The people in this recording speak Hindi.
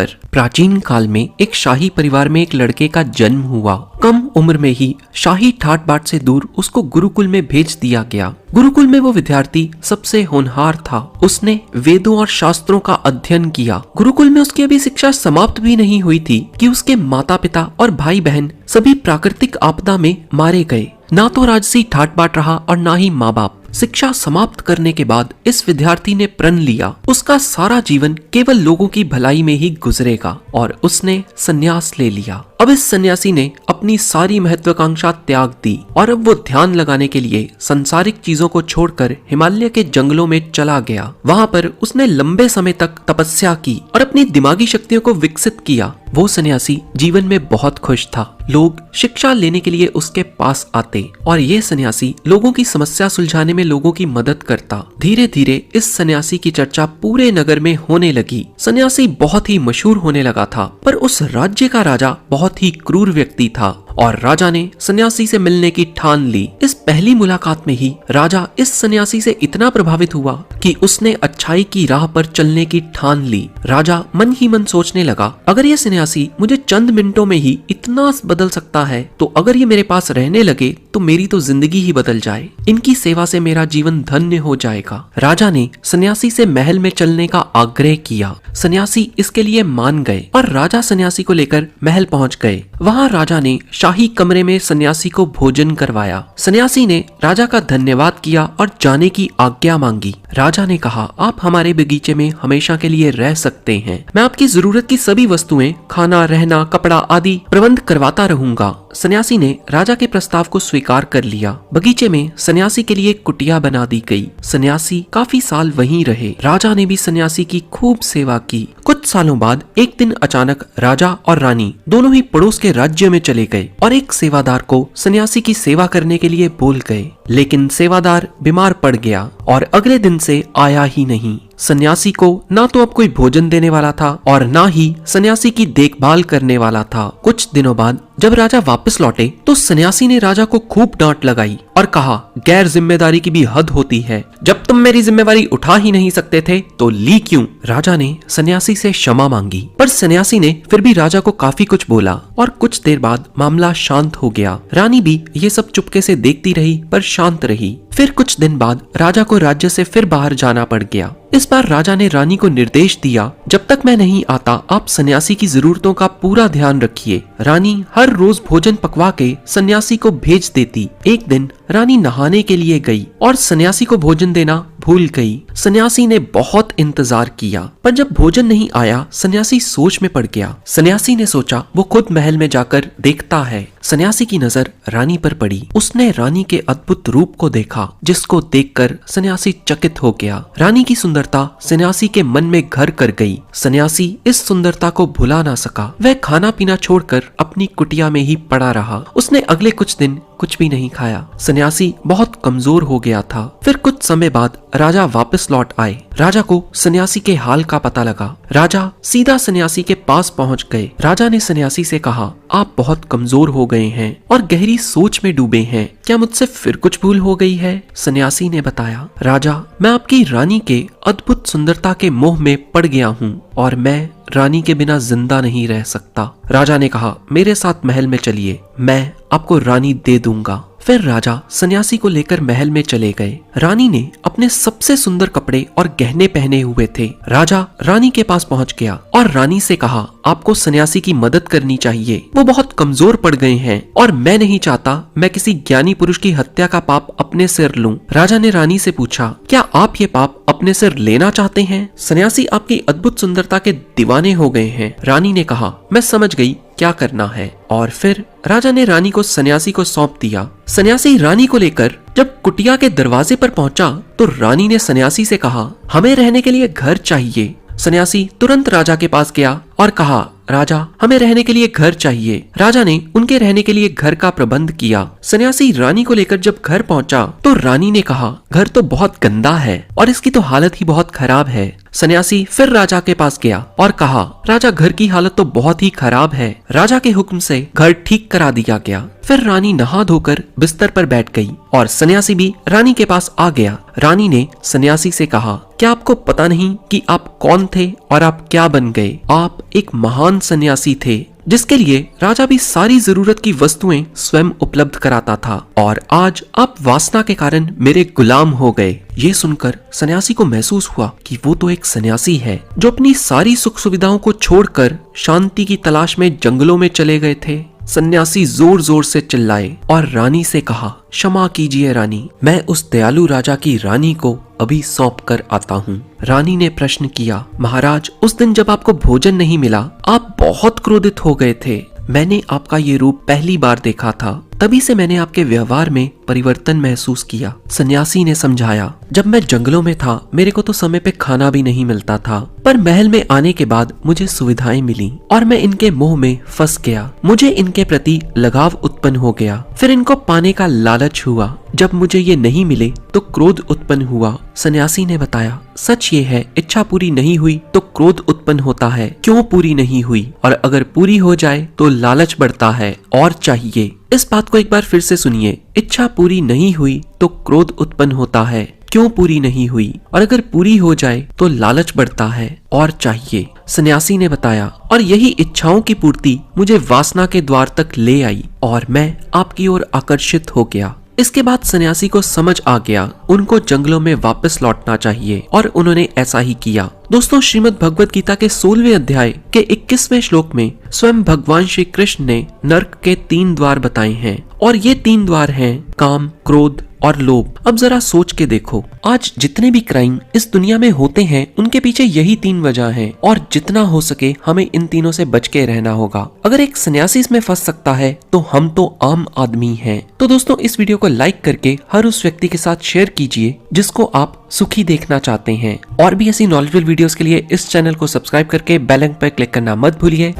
पर प्राचीन काल में एक शाही परिवार में एक लड़के का जन्म हुआ। कम उम्र में ही शाही ठाट बाट से दूर उसको गुरुकुल में भेज दिया गया। गुरुकुल में वो विद्यार्थी सबसे होनहार था। उसने वेदों और शास्त्रों का अध्ययन किया। गुरुकुल में उसकी अभी शिक्षा समाप्त भी नहीं हुई थी कि उसके माता पिता और भाई बहन सभी प्राकृतिक आपदा में मारे गए। ना तो राजसी ठाट बाट रहा और ना ही माँ बाप। शिक्षा समाप्त करने के बाद इस विद्यार्थी ने प्रण लिया उसका सारा जीवन केवल लोगों की भलाई में ही गुजरेगा और उसने संन्यास ले लिया। अब इस सन्यासी ने अपनी सारी महत्वाकांक्षा त्याग दी और अब वो ध्यान लगाने के लिए संसारिक चीजों को छोड़कर हिमालय के जंगलों में चला गया। वहां पर उसने लंबे समय तक तपस्या की और अपनी दिमागी शक्तियों को विकसित किया। वो सन्यासी जीवन में बहुत खुश था। लोग शिक्षा लेने के लिए उसके पास आते और ये सन्यासी लोगों की समस्या सुलझाने में लोगों की मदद करता। धीरे धीरे इस सन्यासी की चर्चा पूरे नगर में होने लगी। सन्यासी बहुत ही मशहूर होने लगा था, पर उस राज्य का राजा बहुत ही क्रूर व्यक्ति था और राजा ने सन्यासी से मिलने की ठान ली। इस पहली मुलाकात में ही राजा इस सन्यासी से इतना प्रभावित हुआ कि उसने अच्छाई की राह पर चलने की ठान ली। राजा मन ही मन सोचने लगा, अगर ये सन्यासी मुझे चंद मिनटों में ही इतना बदल सकता है तो अगर ये मेरे पास रहने लगे तो मेरी तो जिंदगी ही बदल जाए। इनकी सेवा से मेरा जीवन धन्य हो जाएगा। राजा ने सन्यासी से महल में चलने का आग्रह किया। सन्यासी इसके लिए मान गए और राजा सन्यासी को लेकर महल पहुंच गए। वहां राजा ने शाही कमरे में सन्यासी को भोजन करवाया। सन्यासी ने राजा का धन्यवाद किया और जाने की आज्ञा मांगी। राजा ने कहा, आप हमारे बगीचे में हमेशा के लिए रह सकते हैं। मैं आपकी जरूरत की सभी वस्तुएं, खाना, रहना, कपड़ा आदि प्रबंध करवाता रहूंगा। सन्यासी ने राजा के प्रस्ताव को स्वीकार कर लिया। बगीचे में सन्यासी के लिए कुटिया बना दी गई। सन्यासी काफी साल वहीं रहे। राजा ने भी सन्यासी की खूब सेवा की। कुछ सालों बाद एक दिन अचानक राजा और रानी दोनों ही पड़ोस के राज्य में चले गए और एक सेवादार को सन्यासी की सेवा करने के लिए बोल गए, लेकिन सेवादार बीमार पड़ गया और अगले दिन से आया ही नहीं। सन्यासी को ना तो अब कोई भोजन देने वाला था और ना ही सन्यासी की देखभाल करने वाला था। कुछ दिनों बाद जब राजा वापस लौटे तो सन्यासी ने राजा को खूब डांट लगाई और कहा, गैर जिम्मेदारी की भी हद होती है। जब तुम मेरी जिम्मेवारी उठा ही नहीं सकते थे तो ली क्यों? राजा ने सन्यासी से क्षमा मांगी, पर सन्यासी ने फिर भी राजा को काफी कुछ बोला और कुछ देर बाद मामला शांत हो गया। रानी भी ये सब चुपके से देखती रही पर शांत रही। फिर कुछ दिन बाद राजा को राज्य से फिर बाहर जाना पड़ गया। इस बार राजा ने रानी को निर्देश दिया, जब तक मैं नहीं आता आप सन्यासी की जरूरतों का पूरा ध्यान रखिए। रानी हर रोज भोजन पकवा के सन्यासी को भेज देती। एक दिन रानी नहाने के लिए गई और सन्यासी को भोजन देना भूल गई। सन्यासी ने बहुत इंतजार किया, पर जब भोजन नहीं आया सन्यासी सोच में पड़ गया। सन्यासी ने सोचा वो खुद महल में जाकर देखता है। सन्यासी की नजर रानी पर पड़ी। उसने रानी के अद्भुत रूप को देखा, जिसको देखकर सन्यासी चकित हो गया। रानी की सुंदरता सन्यासी के मन में घर कर गई। सन्यासी इस सुंदरता को भुला ना सका। वह खाना पीना छोड़कर अपनी कुटिया में ही पड़ा रहा। उसने अगले कुछ दिन कुछ भी नहीं खाया। सन्यासी बहुत कमजोर हो गया था। फिर कुछ समय बाद राजा वापस लौट आए। राजा को सन्यासी के हाल का पता लगा। राजा सीधा सन्यासी के पास पहुंच गए। राजा ने सन्यासी से कहा, आप बहुत कमजोर हो गए हैं और गहरी सोच में डूबे हैं। क्या मुझसे फिर कुछ भूल हो गई है? सन्यासी ने बताया, राजा मैं आपकी रानी के अद्भुत सुंदरता के मोह में पड़ गया हूँ और मैं रानी के बिना जिंदा नहीं रह सकता। राजा ने कहा, मेरे साथ महल में चलिए, मैं आपको रानी दे दूंगा। फिर राजा सन्यासी को लेकर महल में चले गए। रानी ने अपने सबसे सुंदर कपड़े और गहने पहने हुए थे। राजा रानी के पास पहुंच गया और रानी से कहा, आपको सन्यासी की मदद करनी चाहिए। वो बहुत कमजोर पड़ गए हैं और मैं नहीं चाहता मैं किसी ज्ञानी पुरुष की हत्या का पाप अपने सिर लूं। राजा ने रानी से पूछा, क्या आप ये पाप अपने सिर लेना चाहते हैं? सन्यासी आपकी अद्भुत सुंदरता के दीवाने हो गए हैं। रानी ने कहा, मैं समझ गई क्या करना है। और फिर राजा ने रानी को सन्यासी को सौंप दिया। सन्यासी रानी को लेकर जब कुटिया के दरवाजे पर पहुंचा तो रानी ने सन्यासी से कहा, हमें रहने के लिए घर चाहिए। सन्यासी तुरंत राजा के पास गया और कहा, राजा हमें रहने के लिए घर चाहिए। राजा ने उनके रहने के लिए घर का प्रबंध किया। सन्यासी रानी को लेकर जब घर पहुंचा तो रानी ने कहा, घर तो बहुत गंदा है और इसकी तो हालत ही बहुत खराब है। सन्यासी फिर राजा के पास गया और कहा, राजा घर की हालत तो बहुत ही खराब है। राजा के हुक्म से घर ठीक करा दिया गया। फिर रानी नहा धोकर बिस्तर पर बैठ गई और सन्यासी भी रानी के पास आ गया। रानी ने सन्यासी से कहा, क्या आपको पता नहीं कि आप कौन थे और आप क्या बन गए? आप एक महान सन्यासी थे जिसके लिए राजा भी सारी जरूरत की वस्तुएं स्वयं उपलब्ध कराता था, और आज आप वासना के कारण मेरे गुलाम हो गए। ये सुनकर सन्यासी को महसूस हुआ कि वो तो एक सन्यासी है जो अपनी सारी सुख सुविधाओं को छोड़कर शांति की तलाश में जंगलों में चले गए थे। सन्यासी जोर जोर से चिल्लाए और रानी से कहा, क्षमा कीजिए रानी, मैं उस दयालु राजा की रानी को अभी सौंप कर आता हूँ। रानी ने प्रश्न किया, महाराज, उस दिन जब आपको भोजन नहीं मिला आप बहुत क्रोधित हो गए थे। मैंने आपका ये रूप पहली बार देखा था, तभी से मैंने आपके व्यवहार में परिवर्तन महसूस किया। सन्यासी ने समझाया, जब मैं जंगलों में था मेरे को तो समय पे खाना भी नहीं मिलता था, पर महल में आने के बाद मुझे सुविधाएं मिली और मैं इनके मोह में फंस गया। मुझे इनके प्रति लगाव उत्पन्न हो गया, फिर इनको पाने का लालच हुआ। जब मुझे ये नहीं मिले तो क्रोध उत्पन्न हुआ। सन्यासी ने बताया, सच ये है, इच्छा पूरी नहीं हुई तो क्रोध उत्पन्न होता है। क्यों पूरी नहीं हुई? और अगर पूरी हो जाए तो लालच बढ़ता है और चाहिए। इस बात को एक बार फिर से सुनिए, इच्छा पूरी नहीं हुई तो क्रोध उत्पन्न होता है। क्यों पूरी नहीं हुई? और अगर पूरी हो जाए तो लालच बढ़ता है और चाहिए। सन्यासी ने बताया, और यही इच्छाओं की पूर्ति मुझे वासना के द्वार तक ले आई और मैं आपकी ओर आकर्षित हो गया। इसके बाद सन्यासी को समझ आ गया उनको जंगलों में वापस लौटना चाहिए और उन्होंने ऐसा ही किया। दोस्तों, श्रीमद् भगवद गीता के 16वें अध्याय के 21वें श्लोक में स्वयं भगवान श्री कृष्ण ने नर्क के 3 द्वार बताए हैं, और ये 3 द्वार हैं काम, क्रोध और लोभ। अब जरा सोच के देखो, आज जितने भी क्राइम इस दुनिया में होते हैं उनके पीछे यही 3 वजह हैं, और जितना हो सके हमें इन तीनों से बच के रहना होगा। अगर एक सन्यासी इसमें फंस सकता है तो हम तो आम आदमी हैं। तो दोस्तों, इस वीडियो को लाइक करके हर उस व्यक्ति के साथ शेयर कीजिए जिसको आप सुखी देखना चाहते हैं, और भी ऐसी नॉलेजेबल वीडियोस के लिए इस चैनल को सब्सक्राइब करके बेल आइकन पर क्लिक करना मत भूलिए।